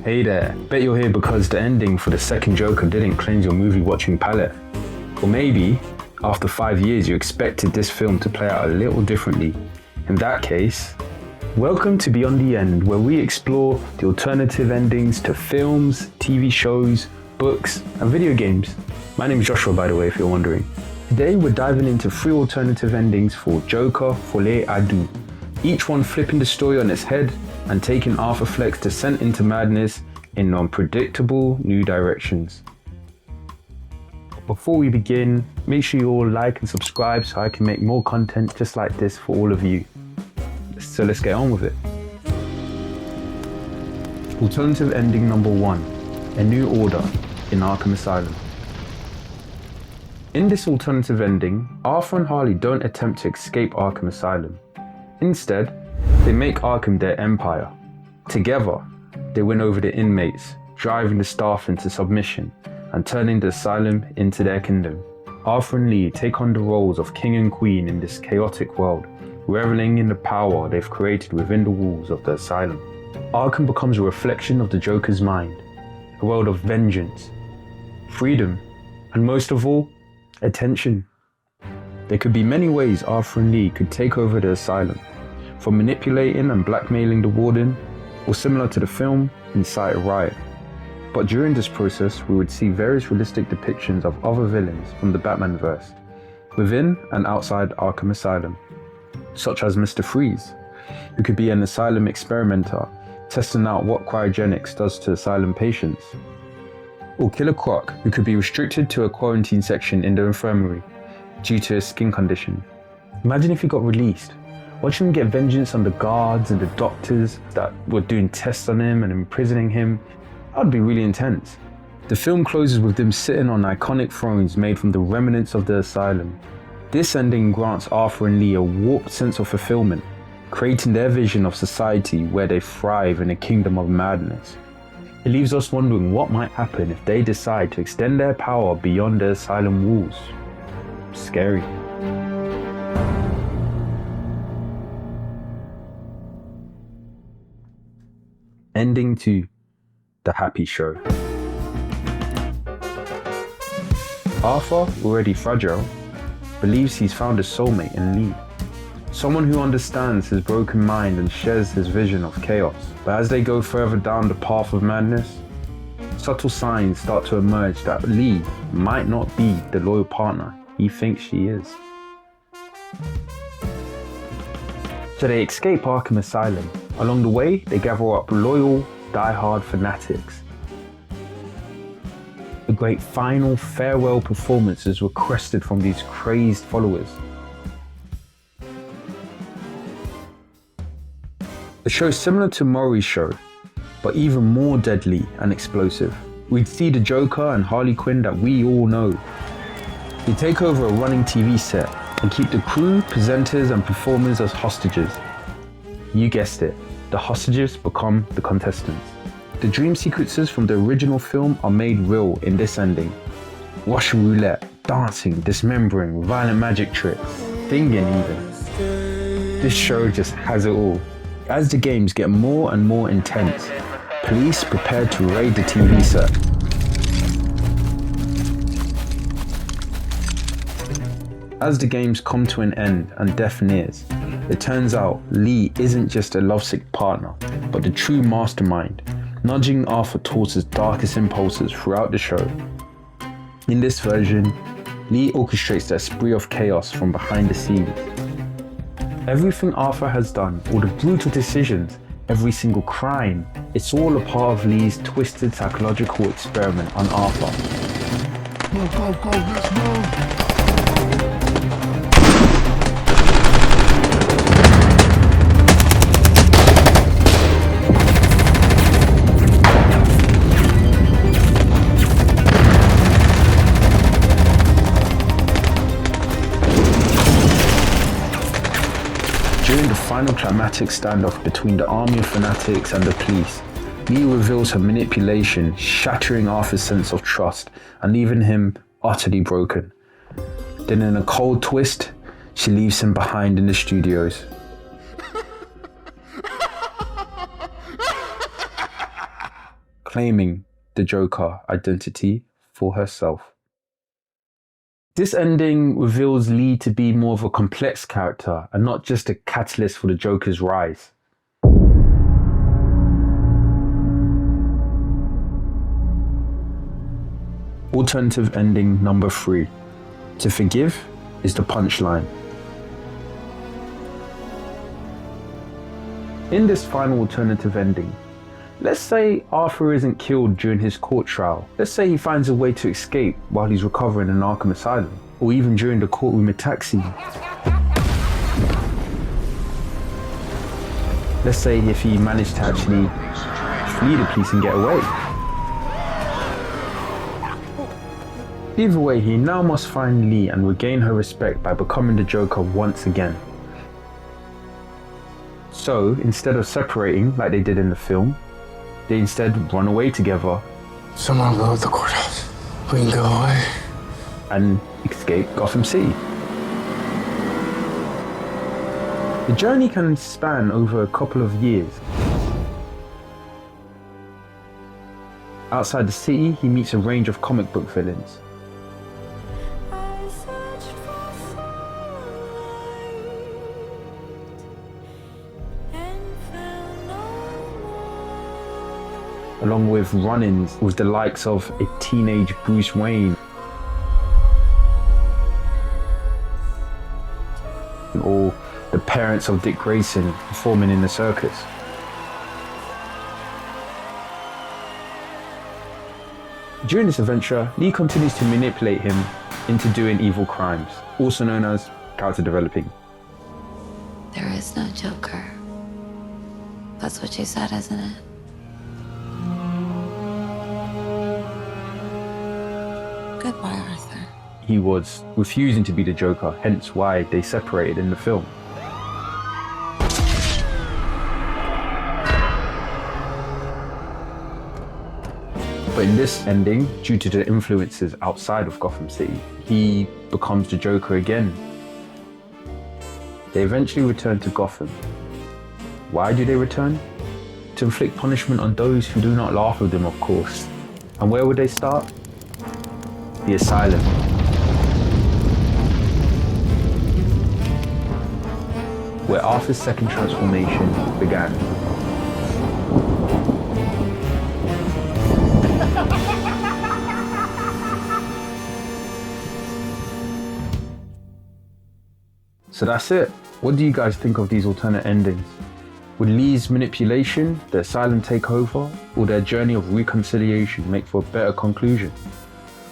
Hey there, bet you're here because the ending for the second Joker didn't cleanse your movie watching palette. Or maybe, after 5 years you expected this film to play out a little differently. In that case, welcome to Beyond the End, where we explore the alternative endings to films, TV shows, books, and video games. My name is Joshua, by the way, if you're wondering. Today we're diving into 3 alternative endings for Joker, Folie A Deux, each one flipping the story on its head and taking Arthur Fleck's descent into madness in unpredictable new directions. Before we begin, make sure you all like and subscribe so I can make more content just like this for all of you. So let's get on with it. Alternative ending number 1, A New Order in Arkham Asylum. In this alternative ending, Arthur and Harley don't attempt to escape Arkham Asylum. Instead, they make Arkham their empire. Together, they win over the inmates, driving the staff into submission and turning the asylum into their kingdom. Arthur and Lee take on the roles of king and queen in this chaotic world, reveling in the power they've created within the walls of the asylum. Arkham becomes a reflection of the Joker's mind, a world of vengeance, freedom, and most of all, attention. There could be many ways Arthur and Lee could take over the asylum, from manipulating and blackmailing the warden, or similar to the film, incite a riot. But during this process, we would see various realistic depictions of other villains from the Batman-verse, within and outside Arkham Asylum, such as Mr. Freeze, who could be an asylum experimenter, testing out what cryogenics does to asylum patients, or Killer Croc, who could be restricted to a quarantine section in the infirmary due to a skin condition. Imagine if he got released. Watching him get vengeance on the guards and the doctors that were doing tests on him and imprisoning him, that would be really intense. The film closes with them sitting on iconic thrones made from the remnants of the asylum. This ending grants Arthur and Lee a warped sense of fulfillment, creating their vision of society where they thrive in a kingdom of madness. It leaves us wondering what might happen if they decide to extend their power beyond the asylum walls. Scary. Ending 2, The Happy Show. Arthur, already fragile, believes he's found a soulmate in Lee, someone who understands his broken mind and shares his vision of chaos. But as they go further down the path of madness, subtle signs start to emerge that Lee might not be the loyal partner he thinks she is. So they escape Arkham Asylum. Along the way, they gather up loyal, die-hard fanatics. A great final farewell performance is requested from these crazed followers. The show is similar to Maury's show, but even more deadly and explosive. We'd see the Joker and Harley Quinn that we all know. They take over a running TV set and keep the crew, presenters, and performers as hostages. You guessed it, the hostages become the contestants. The dream sequences from the original film are made real in this ending. Russian roulette, dancing, dismembering, violent magic tricks, singing even. This show just has it all. As the games get more and more intense, police prepare to raid the TV set. As the games come to an end and death nears, it turns out Lee isn't just a lovesick partner, but the true mastermind, nudging Arthur towards his darkest impulses throughout the show. In this version, Lee orchestrates their spree of chaos from behind the scenes. Everything Arthur has done, all the brutal decisions, every single crime, it's all a part of Lee's twisted psychological experiment on Arthur. Go, let's move! During the final climactic standoff between the army of fanatics and the police, Lee reveals her manipulation, shattering Arthur's sense of trust and leaving him utterly broken. Then in a cold twist, she leaves him behind in the studios. claiming the Joker identity for herself. This ending reveals Lee to be more of a complex character and not just a catalyst for the Joker's rise. Alternative ending number 3. To forgive is the punchline. In this final alternative ending, let's say Arthur isn't killed during his court trial. Let's say he finds a way to escape while he's recovering in Arkham Asylum, or even during the courtroom attack scene. Let's say if he managed to actually flee the police and get away. Either way, he now must find Lee and regain her respect by becoming the Joker once again. So, instead of separating like they did in the film, they instead run away together. Someone go to the courthouse. We can go away. And escape Gotham City. The journey can span over a couple of years. Outside the city, he meets a range of comic book villains. Along with run-ins with the likes of a teenage Bruce Wayne or the parents of Dick Grayson performing in the circus. During this adventure, Lee continues to manipulate him into doing evil crimes, also known as character developing. There is no Joker. That's what you said, isn't it? Goodbye, Arthur. He was refusing to be the Joker, hence why they separated in the film. But in this ending, due to the influences outside of Gotham City, he becomes the Joker again. They eventually return to Gotham. Why do they return? To inflict punishment on those who do not laugh with them, of course. And where would they start? The asylum. Where Arthur's second transformation began. So that's it. What do you guys think of these alternate endings? Would Lee's manipulation, the asylum takeover, or their journey of reconciliation make for a better conclusion?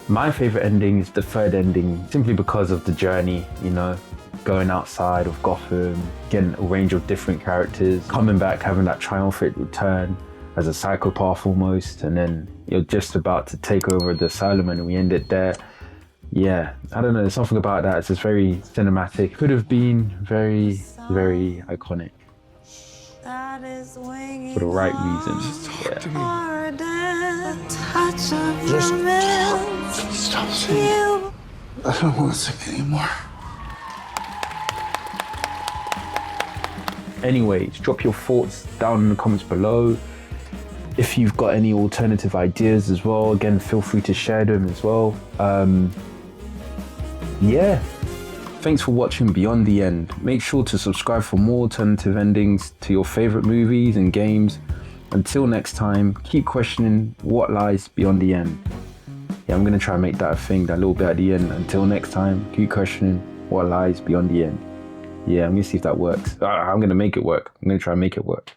My favorite ending is the third ending, simply because of the journey, you know, going outside of Gotham, getting a range of different characters, coming back, having that triumphant return as a psychopath almost, and then you're just about to take over the asylum and we end it there. Yeah, I don't know, there's something about that, it's just very cinematic. Could have been very, very iconic. For the right reasons. Just stop singing. I don't want to sing anymore. Anyways, drop your thoughts down in the comments below. If you've got any alternative ideas as well, again, feel free to share them as well. Yeah, thanks for watching Beyond the End. Make sure to subscribe for more alternative endings to your favorite movies and games. Until next time, keep questioning what lies beyond the end. Yeah, I'm gonna try and make that a thing, that little bit at the end. Until next time, keep questioning what lies beyond the end. Yeah, I'm gonna see if that works. I'm gonna make it work. I'm gonna try and make it work.